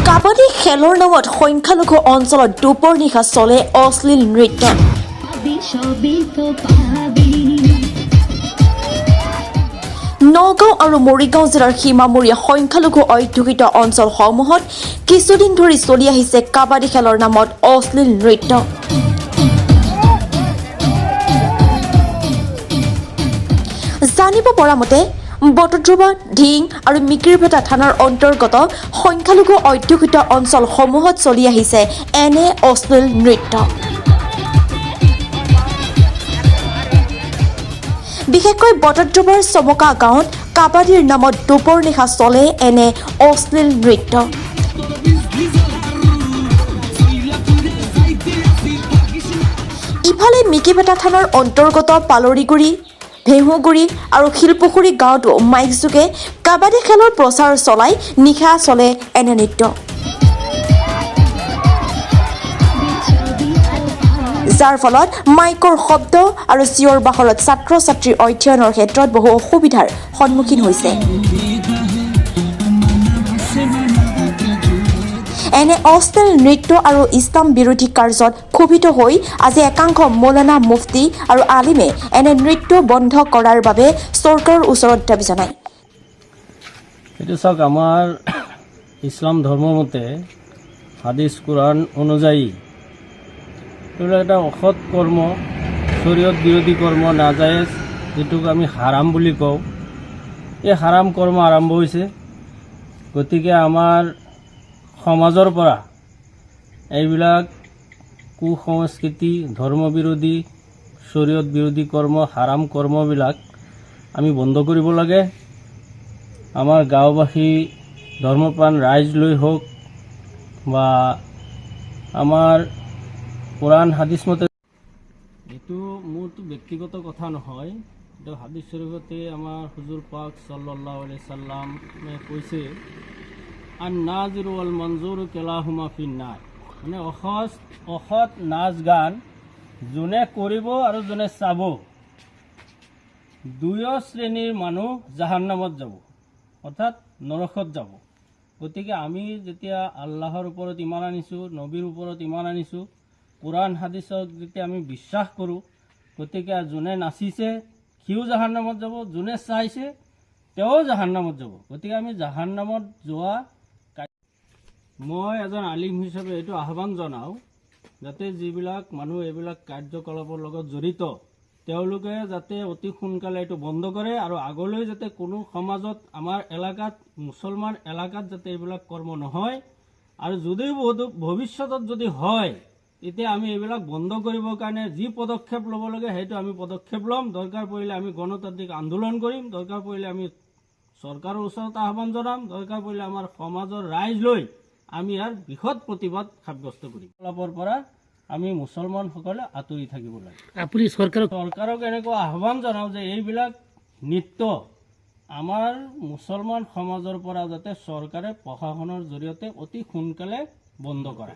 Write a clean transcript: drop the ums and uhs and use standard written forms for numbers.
কাবাডী খেলৰ নামত সংখ্যালঘু অঞ্চলত দুপৰ নিশা চলে অশ্লীল নৃত্য। নগাঁও আৰু মৰিগাঁও জিলাৰ সীমামূৰীয়া সংখ্যালঘু অধ্যুষিত অঞ্চলসমূহত কিছুদিন ধৰি চলি আহিছে কাবাডী খেলৰ নামত অশ্লীল নৃত্য। জানিব পৰা মতে বটদ্ৰৱা, ঢিং আৰু মিকিৰভেটা থানাৰ অন্তৰ্গত সংখ্যালঘু অধ্যুষিত অঞ্চলসমূহত চলি আহিছে এনে অশ্লীল নৃত্য। বিশেষকৈ বটদ্ৰৱাৰ চমকা গাঁৱত কাবাডীৰ নামত দুপৰ নিশা চলে এনে অশ্লীল নৃত্য। ইফালে মিকিৰভেটা থানাৰ অন্তৰ্গত পালৰিগুৰি, ভেহুগুৰি আৰু শিলপুখুৰী গাঁৱতো মাইক যোগে কাবাডী খেলৰ প্ৰচাৰ চলাই নিশা চলে এনে নৃত্য। যাৰ ফলত মাইকৰ শব্দ আৰু চিঞৰ বাখৰত ছাত্ৰ ছাত্ৰীৰ অধ্যয়নৰ ক্ষেত্ৰত বহু অসুবিধাৰ সন্মুখীন হৈছে। এনে অশ্লীল নৃত্য আৰু ইছলাম বিৰোধী কাৰ্যত ক্ষোভিত হৈ আজি একাংশ মৌলানা, মুফতি আৰু আলিমে এনে নৃত্য বন্ধ কৰাৰ বাবে চৰকাৰৰ ওচৰত দাবী জনায়। এইটো চাওক, আমাৰ ইছলাম ধৰ্মৰ মতে হাদিছ কোৰআন অনুযায়ী এইবিলাক এটা অসৎ কৰ্ম, শৰীয়ত বিৰোধী কৰ্ম, নাজায়েজ, যিটোক আমি হাৰাম বুলি কওঁ, এই হাৰাম কৰ্ম আৰম্ভ হৈছে। গতিকে আমাৰ সমাজৰ পৰা এইবিলাক কুসংস্কৃতি, ধৰ্মবিৰোধী, শৰীয়ত বিৰোধী কৰ্ম, হাৰাম কৰ্মবিলাক আমি বন্ধ কৰিব লাগে। আমাৰ গাঁওবাসী, ধৰ্মপ্ৰাণ ৰাইজ লৈ হওক বা আমাৰ কোৰআন হাদিছ মতে, এইটো মোৰতো ব্যক্তিগত কথা নহয়, এইটো হাদিছ শৰীফতে আমাৰ হুজুৰ পাক সাল্লাল্লাহু আলাইহি সাল্লামে কৈছে, আন-নাজিৰু ওয়াল মনজুৰু কিলাহুমা ফিন্নাৰ, মানে অসৎ নাচ গান যোনে কৰিব আৰু যোনে চাব, দুয়ো শ্ৰেণীৰ মানুহ জাহান্নামত যাব, অৰ্থাৎ নৰকত যাব। গতিকে আমি যেতিয়া আল্লাহৰ ওপৰত ইমান আনিছোঁ, নবীৰ ওপৰত ইমান আনিছোঁ, কোৰআন হাদিছক যেতিয়া আমি বিশ্বাস কৰোঁ, গতিকে যোনে নাচিছে সিও জাহান্নামত যাব, যোনে চাইছে তেওঁ জাহান্নামত যাব। গতিকে আমি জাহান্নামত যোৱা, মই এজন আলিম হিচাপে এইটো আহ্বান জনাওঁ যাতে যিবিলাক মানুহ এইবিলাক কাৰ্যকলাপৰ লগত জড়িত তেওঁলোকে যাতে অতি সোনকালে এইটো বন্ধ কৰে আৰু আগলৈ যাতে কোনো সমাজত, আমাৰ এলেকাত, মুছলমান এলেকাত যাতে এইবিলাক কৰ্ম নহয়, আৰু যদিও ভৱিষ্যতত যদি হয় তেতিয়া আমি এইবিলাক বন্ধ কৰিবৰ কাৰণে যি পদক্ষেপ ল'ব লাগে সেইটো আমি পদক্ষেপ ল'ম। দৰকাৰ পৰিলে আমি গণতান্ত্ৰিক আন্দোলন কৰিম, দৰকাৰ পৰিলে আমি চৰকাৰৰ ওচৰত আহ্বান জনাম, দৰকাৰ পৰিলে আমাৰ সমাজৰ ৰাইজ লৈ আমি ইয়াৰ বৃহৎ প্ৰতিবাদ সাব্যস্ত কৰিম। কলাপৰ পৰা আমি মুছলমানসকলে আঁতৰি থাকিব লাগে। আপুনি চৰকাৰক এনেকুৱা আহ্বান জনাওঁ যে এইবিলাক নৃত্য আমাৰ মুছলমান সমাজৰ পৰা যাতে চৰকাৰে প্ৰশাসনৰ জৰিয়তে অতি সোনকালে বন্ধ কৰে।